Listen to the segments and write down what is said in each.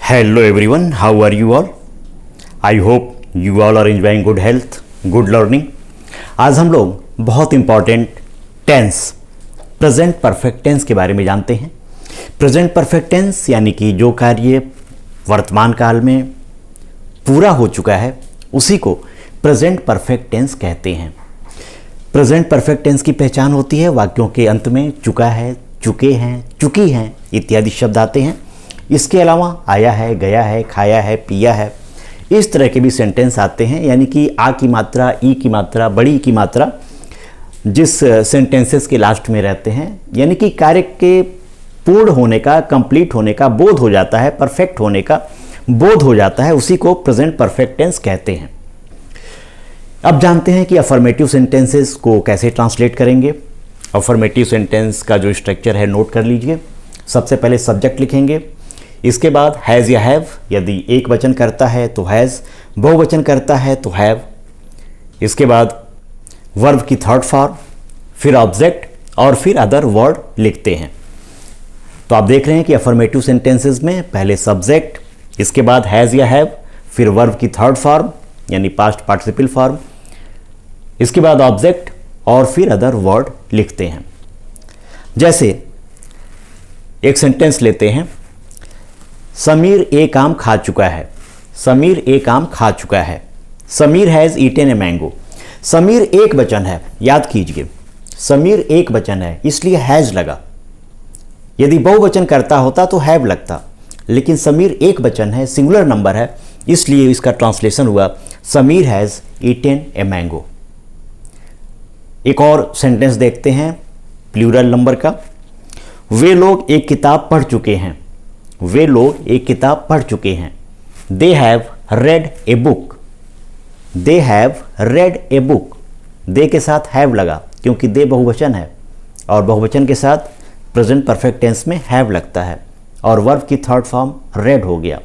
Hello everyone, how are you all? I hope you all are enjoying good health, good learning. आज हम लोग बहुत important tense, present perfect tense के बारे में जानते हैं। प्रेजेंट परफेक्ट टेंस यानी कि जो कार्य वर्तमान काल में पूरा हो चुका है उसी को प्रेजेंट परफेक्ट टेंस कहते हैं। प्रेजेंट परफेक्ट टेंस की पहचान होती है वाक्यों के अंत में चुका है, चुके हैं, चुकी हैं इत्यादि शब्द आते हैं। इसके अलावा आया है, गया है, खाया है, पिया है, इस तरह के भी सेंटेंस आते हैं। यानी कि आ की मात्रा, ई की मात्रा, बड़ी की मात्रा जिस सेंटेंसेस के लास्ट में रहते हैं, यानी कि कार्य के पूर्ण होने का, कंप्लीट होने का बोध हो जाता है, परफेक्ट होने का बोध हो जाता है, उसी को प्रेजेंट परफेक्ट टेंस कहते हैं। अब जानते हैं कि अफर्मेटिव सेंटेंसेस को कैसे ट्रांसलेट करेंगे। अफर्मेटिव सेंटेंस का जो स्ट्रक्चर है नोट कर लीजिए। सबसे पहले सब्जेक्ट लिखेंगे, इसके बाद हैज़ या हैव, यदि एक वचन करता है तो हैज़, बहुवचन करता है तो हैव। इसके बाद वर्ब की थर्ड फॉर्म, फिर ऑब्जेक्ट और फिर अदर वर्ड लिखते हैं। तो आप देख रहे हैं कि अफर्मेटिव सेंटेंसेस में पहले सब्जेक्ट, इसके बाद हैज़ या हैव, फिर वर्ब की थर्ड फॉर्म यानी पास्ट पार्टिसिपल फॉर्म, इसके बाद ऑब्जेक्ट और फिर अदर वर्ड लिखते हैं। जैसे एक सेंटेंस लेते हैं, समीर एक आम खा चुका है। समीर एक आम खा चुका है। Sameer has eaten a mango. Sameer एक वचन है, याद कीजिए समीर एक वचन है इसलिए हैज़ लगा। यदि बहुवचन करता होता तो हैव लगता, लेकिन समीर एक वचन है, सिंगुलर नंबर है, इसलिए इसका ट्रांसलेशन हुआ Sameer has eaten a mango. एक और सेंटेंस देखते हैं प्लूरल नंबर का, वे लोग एक किताब पढ़ चुके हैं। वे लोग एक किताब पढ़ चुके हैं। They have read a book. They have read a book. They के साथ हैव लगा क्योंकि दे बहुवचन है और बहुवचन के साथ प्रेजेंट परफेक्ट टेंस में हैव लगता है और वर्ब की थर्ड फॉर्म रेड हो गया।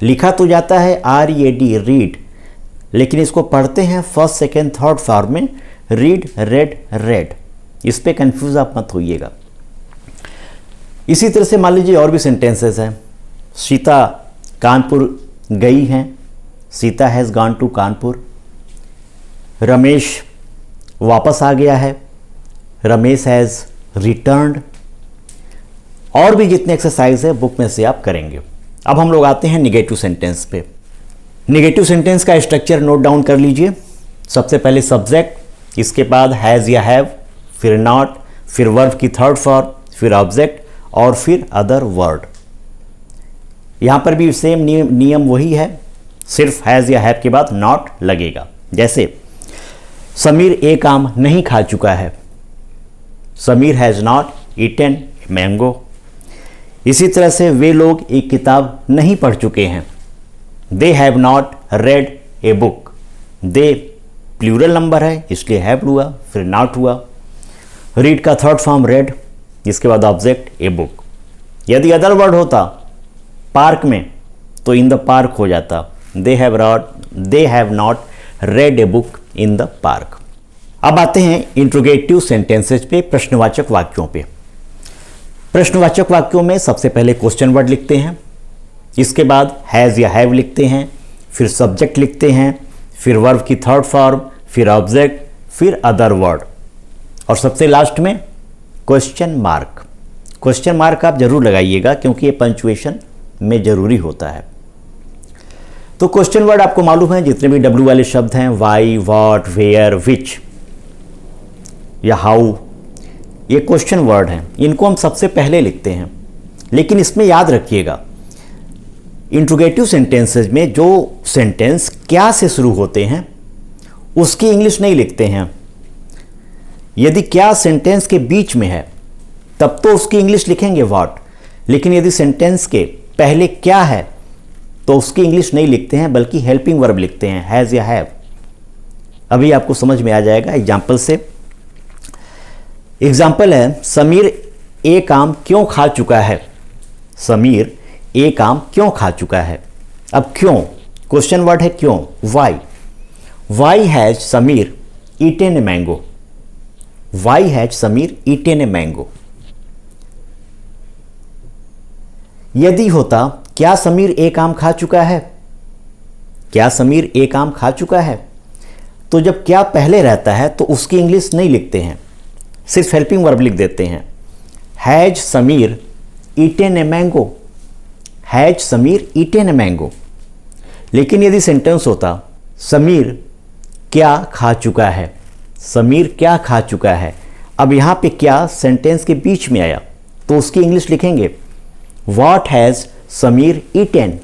लिखा तो जाता है RED रीड, लेकिन इसको पढ़ते हैं फर्स्ट सेकेंड थर्ड फॉर्म में रीड, रेड, रेड। इस पे कंफ्यूज आप मत होइएगा। इसी तरह से मान लीजिए और भी सेंटेंसेस हैं। सीता कानपुर गई हैं। Sita has gone to Kanpur. Ramesh वापस आ गया है। Ramesh has returned. और भी जितने एक्सरसाइज है बुक में से आप करेंगे। अब हम लोग आते हैं निगेटिव सेंटेंस पे। निगेटिव सेंटेंस का स्ट्रक्चर नोट डाउन कर लीजिए। सबसे पहले सब्जेक्ट, इसके बाद हैज़ या हैव, फिर नॉट, फिर वर्ब की थर्ड फॉर्म, फिर ऑब्जेक्ट और फिर अदर वर्ड। यहां पर भी सेम नियम वही है, सिर्फ हैज़ या हैव के बाद नॉट लगेगा। जैसे समीर एक आम नहीं खा चुका है। Sameer has not eaten mango. इसी तरह से वे लोग एक किताब नहीं पढ़ चुके हैं। They have not read a book. They plural number है इसलिए हैव हुआ, फिर नॉट हुआ। रीड का थर्ड फॉर्म रेड, इसके बाद ऑब्जेक्ट ए बुक। यदि अदर वर्ड होता पार्क में तो इन द पार्क हो जाता। दे have not read a book in the park. अब आते हैं इंट्रोगेटिव सेंटेंसेस पे, प्रश्नवाचक वाक्यों पे। प्रश्नवाचक वाक्यों में सबसे पहले क्वेश्चन वर्ड लिखते हैं, इसके बाद हैज़ या हैव लिखते हैं, फिर सब्जेक्ट लिखते हैं, फिर वर्ब की थर्ड फॉर्म, फिर ऑब्जेक्ट, फिर अदर वर्ड और सबसे लास्ट में क्वेश्चन मार्क। क्वेश्चन मार्क आप जरूर लगाइएगा क्योंकि ये पंचुएशन में जरूरी होता है। तो क्वेश्चन वर्ड आपको मालूम है, जितने भी W वाले शब्द हैं, वाई, वॉट, वेयर, विच या हाउ, ये क्वेश्चन वर्ड हैं। इनको हम सबसे पहले लिखते हैं, लेकिन इसमें याद रखिएगा इंट्रोगेटिव सेंटेंसेज में जो सेंटेंस क्या से शुरू होते हैं उसकी इंग्लिश नहीं लिखते हैं। यदि क्या सेंटेंस के बीच में है तब तो उसकी इंग्लिश लिखेंगे व्हाट, लेकिन यदि सेंटेंस के पहले क्या है तो उसकी इंग्लिश नहीं लिखते हैं, बल्कि हेल्पिंग वर्ब लिखते हैं, हैज़ या हैव। अभी आपको समझ में आ जाएगा एग्जाम्पल से। एग्जाम्पल है, समीर एक आम क्यों खा चुका है। समीर एक आम क्यों खा चुका है। अब क्यों, क्वेश्चन वर्ड है क्यों, why. Why has Sameer eaten a mango. Why has Sameer eaten a mango. यदि होता क्या समीर एक आम खा चुका है? क्या समीर एक आम खा चुका है? तो जब क्या पहले रहता है तो उसकी इंग्लिश नहीं लिखते हैं, सिर्फ हेल्पिंग वर्ब लिख देते हैं। Has Sameer eaten a mango? Has Sameer eaten a mango. लेकिन यदि सेंटेंस होता समीर क्या खा चुका है, समीर क्या खा चुका है, अब यहाँ पे क्या सेंटेंस के बीच में आया तो उसकी इंग्लिश लिखेंगे what has Sameer eaten?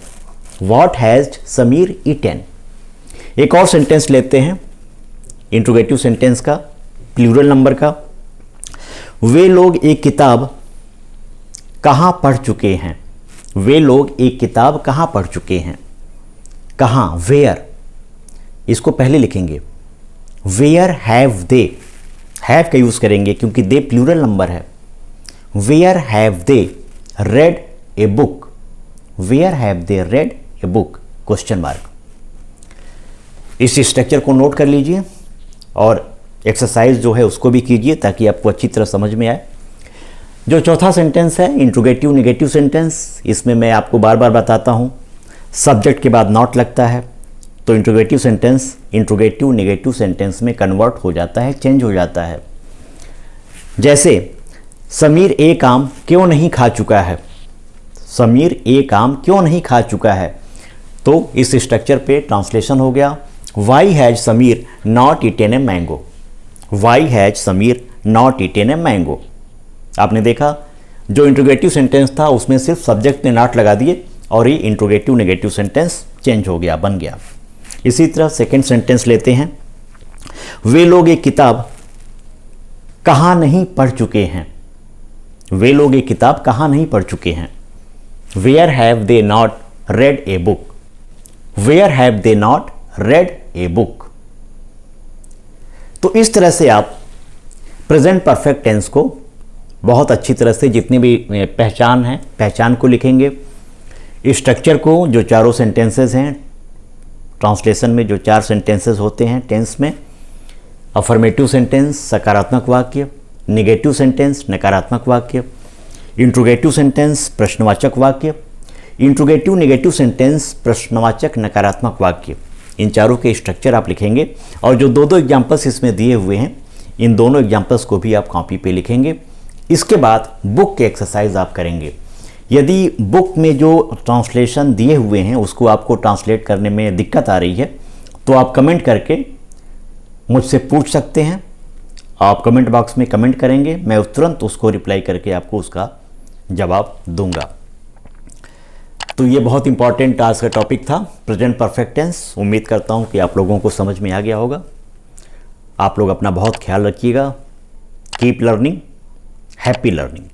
What has Sameer eaten? एक और सेंटेंस लेते हैं इंट्रोगेटिव सेंटेंस का, प्लूरल नंबर का। वे लोग एक किताब कहाँ पढ़ चुके हैं? वे लोग एक किताब कहाँ पढ़ चुके हैं? कहाँ, वेयर, इसको पहले लिखेंगे। वेयर हैव दे, हैव का यूज करेंगे क्योंकि दे प्लूरल नंबर है। Where have they read a book? Where have they read a book? Question mark. इस स्ट्रक्चर को नोट कर लीजिए और एक्सरसाइज जो है उसको भी कीजिए ताकि आपको अच्छी तरह समझ में आए। जो चौथा सेंटेंस है इंट्रोगेटिव नेगेटिव सेंटेंस, इसमें मैं आपको बार बार बताता हूँ सब्जेक्ट के बाद नॉट लगता है तो interrogative sentence interrogative negative sentence में कन्वर्ट हो जाता है, चेंज हो जाता है। जैसे समीर एक आम क्यों नहीं खा चुका है? समीर एक आम क्यों नहीं खा चुका है? तो इस स्ट्रक्चर पे ट्रांसलेशन हो गया why has Sameer not eaten a mango? Why has Sameer not eaten a mango? आपने देखा जो इंट्रोगेटिव सेंटेंस था उसमें सिर्फ सब्जेक्ट ने नॉट लगा दिए और ये इंट्रोगेटिव नेगेटिव सेंटेंस चेंज हो गया, बन गया। इसी तरह सेकेंड सेंटेंस लेते हैं। वे लोग एक किताब कहाँ नहीं पढ़ चुके हैं? वे लोग एक किताब कहाँ नहीं पढ़ चुके हैं? Where have they not read a book? Where have they not read a book? तो इस तरह से आप प्रेजेंट परफेक्ट टेंस को बहुत अच्छी तरह से जितने भी पहचान है पहचान को लिखेंगे। इस स्ट्रक्चर को जो चारों सेंटेंसेस हैं ट्रांसलेशन में जो 4 सेंटेंसेस होते हैं टेंस में, अफर्मेटिव सेंटेंस सकारात्मक वाक्य, नेगेटिव सेंटेंस नकारात्मक वाक्य, इंट्रोगेटिव सेंटेंस प्रश्नवाचक वाक्य, इंट्रोगेटिव नेगेटिव सेंटेंस प्रश्नवाचक नकारात्मक वाक्य, इन चारों के स्ट्रक्चर आप लिखेंगे। और जो 2 एग्जाम्पल्स इसमें दिए हुए हैं इन दोनों एग्जाम्पल्स को भी आप कॉपी पे लिखेंगे। इसके बाद बुक के एक्सरसाइज आप करेंगे। यदि बुक में जो ट्रांसलेशन दिए हुए हैं उसको आपको ट्रांसलेट करने में दिक्कत आ रही है तो आप कमेंट करके मुझसे पूछ सकते हैं। आप कमेंट बॉक्स में कमेंट करेंगे, मैं तुरंत उसको रिप्लाई करके आपको उसका जवाब दूंगा। तो ये बहुत इंपॉर्टेंट आज का टॉपिक था प्रेजेंट परफेक्ट टेंस। उम्मीद करता हूँ कि आप लोगों को समझ में आ गया होगा। आप लोग अपना बहुत ख्याल रखिएगा। Keep learning, happy learning.